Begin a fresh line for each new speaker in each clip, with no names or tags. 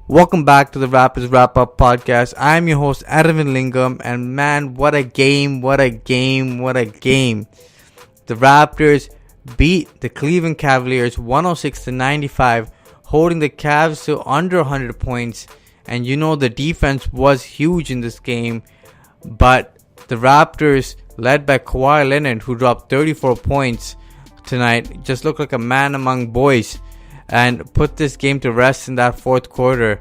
Welcome back to the Raptors Wrap-Up Podcast. I'm your host, Arvind Lingam, and man, what a game. The Raptors beat the Cleveland Cavaliers 106-95, holding the Cavs to under 100 points. And you know the defense was huge in this game, but the Raptors, led by Kawhi Leonard, who dropped 34 points tonight, just looked like a man among boys and put this game to rest in that fourth quarter.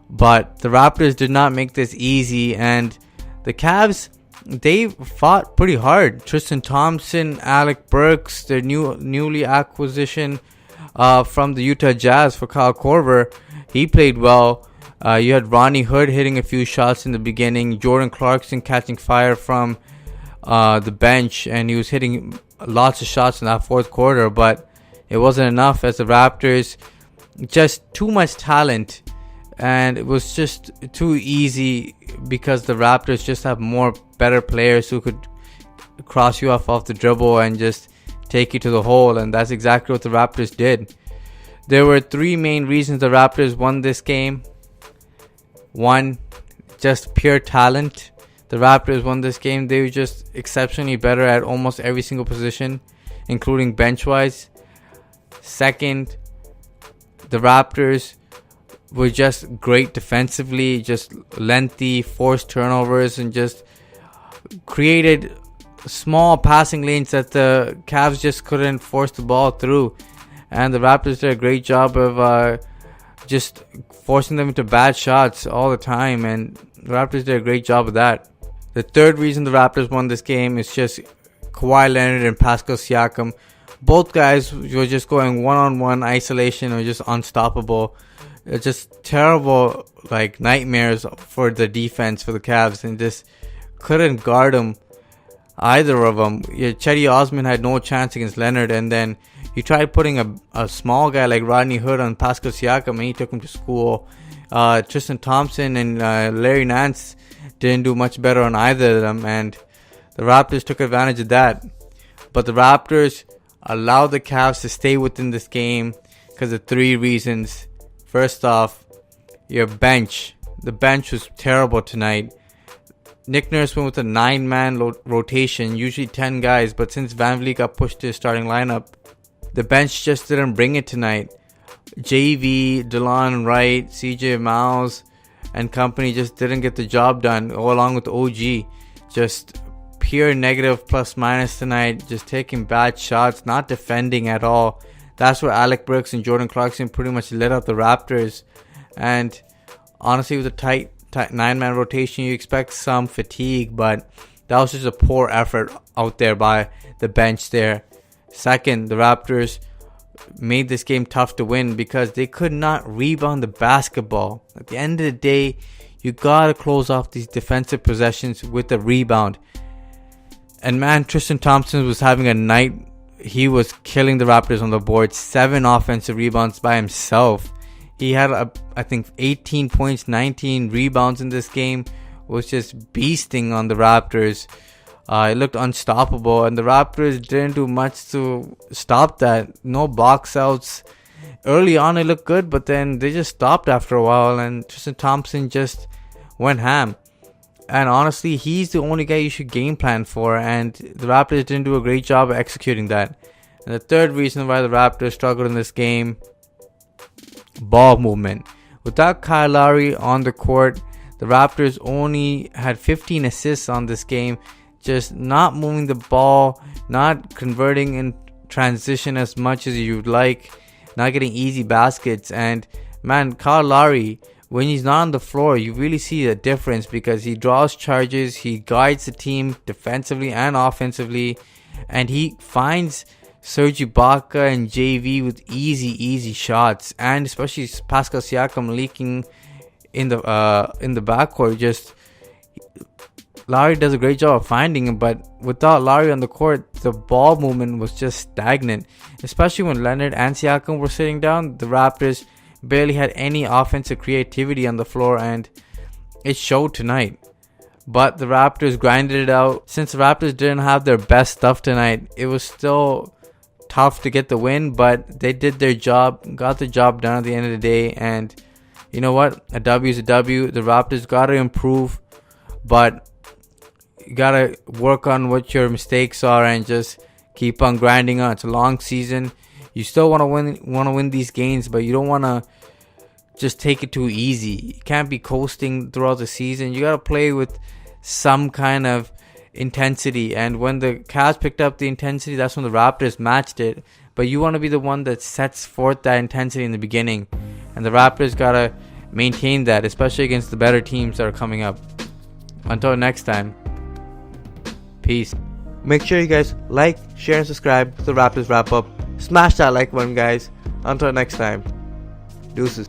But the Raptors did not make this easy, and the Cavs, they fought pretty hard. Tristan Thompson, Alec Burks, their newly acquisition from the Utah Jazz for Kyle Korver, he played well. You had Ronnie Hood hitting a few shots in the beginning, Jordan Clarkson catching fire from the bench, and he was hitting lots of shots in that fourth quarter, but it wasn't enough as the Raptors, just too much talent, and it was just too easy because the Raptors just have more better players who could cross you off the dribble and just take you to the hole, and that's exactly what the Raptors did. There were three main reasons the Raptors won this game. One, just pure talent. The Raptors won this game. They were just exceptionally better at almost every single position, including bench-wise. Second, the Raptors were just great defensively, just lengthy, forced turnovers, and just created small passing lanes that the Cavs just couldn't force the ball through. And the Raptors did a great job of just forcing them into bad shots all the time, and the Raptors did a great job of that. The third reason the Raptors won this game is just Kawhi Leonard and Pascal Siakam. Both guys were just going one-on-one isolation or just unstoppable. It's just terrible, like, nightmares for the defense for the Cavs, and just couldn't guard them, either of them. Chetty Osman had no chance against Leonard, and then you tried putting a small guy like Rodney Hood on Pascal Siakam, and he took him to school. Tristan Thompson and Larry Nance didn't do much better on either of them, and the Raptors took advantage of that. But the Raptors allowed the Cavs to stay within this game because of three reasons. First off, your bench. The bench was terrible tonight. Nick Nurse went with a 9-man rotation, usually 10 guys, but since VanVleet got pushed to his starting lineup, the bench just didn't bring it tonight. JV, DeLon Wright, CJ Miles, and company just didn't get the job done, along with OG. Just pure negative plus minus tonight, just taking bad shots, not defending at all. That's where Alec Burks and Jordan Clarkson pretty much lit up the Raptors. And honestly, with a tight 9-man rotation, you expect some fatigue, but that was just a poor effort out there by the bench there. Second, the Raptors made this game tough to win because they could not rebound the basketball. At the end of the day, you gotta close off these defensive possessions with a rebound. And man, Tristan Thompson was having a night. He was killing the Raptors on the board. 7 offensive rebounds by himself. He had, I think, 18 points, 19 rebounds in this game. Was just beasting on the Raptors. It looked unstoppable, and the Raptors didn't do much to stop that. No box outs. Early on, it looked good, but then they just stopped after a while, and Tristan Thompson just went ham. And honestly, he's the only guy you should game plan for, and the Raptors didn't do a great job of executing that. And the third reason why the Raptors struggled in this game, ball movement. Without Kyle Lowry on the court, the Raptors only had 15 assists on this game. Just not moving the ball, not converting in transition as much as you'd like, not getting easy baskets. And man, Kyle Lowry, when he's not on the floor, you really see a difference because he draws charges, he guides the team defensively and offensively, and he finds Serge Ibaka and JV with easy shots, and especially Pascal Siakam leaking in the backcourt. Just Lowry does a great job of finding him, but without Lowry on the court, the ball movement was just stagnant. Especially when Leonard and Siakam were sitting down, the Raptors barely had any offensive creativity on the floor, and it showed tonight. But the Raptors grinded it out. Since the Raptors didn't have their best stuff tonight, it was still tough to get the win, but they did their job, got the job done at the end of the day, and you know what? A W is a W. The Raptors got to improve, but you got to work on what your mistakes are and just keep on grinding on. It's a long season. You still want to win these games, but you don't want to just take it too easy. You can't be coasting throughout the season. You got to play with some kind of intensity. And when the Cavs picked up the intensity, that's when the Raptors matched it. But you want to be the one that sets forth that intensity in the beginning. And the Raptors got to maintain that, especially against the better teams that are coming up. Until next time, peace. Make sure you guys like, share, and subscribe to the Raptors Wrap Up. Smash that like button, guys. Until next time, deuces.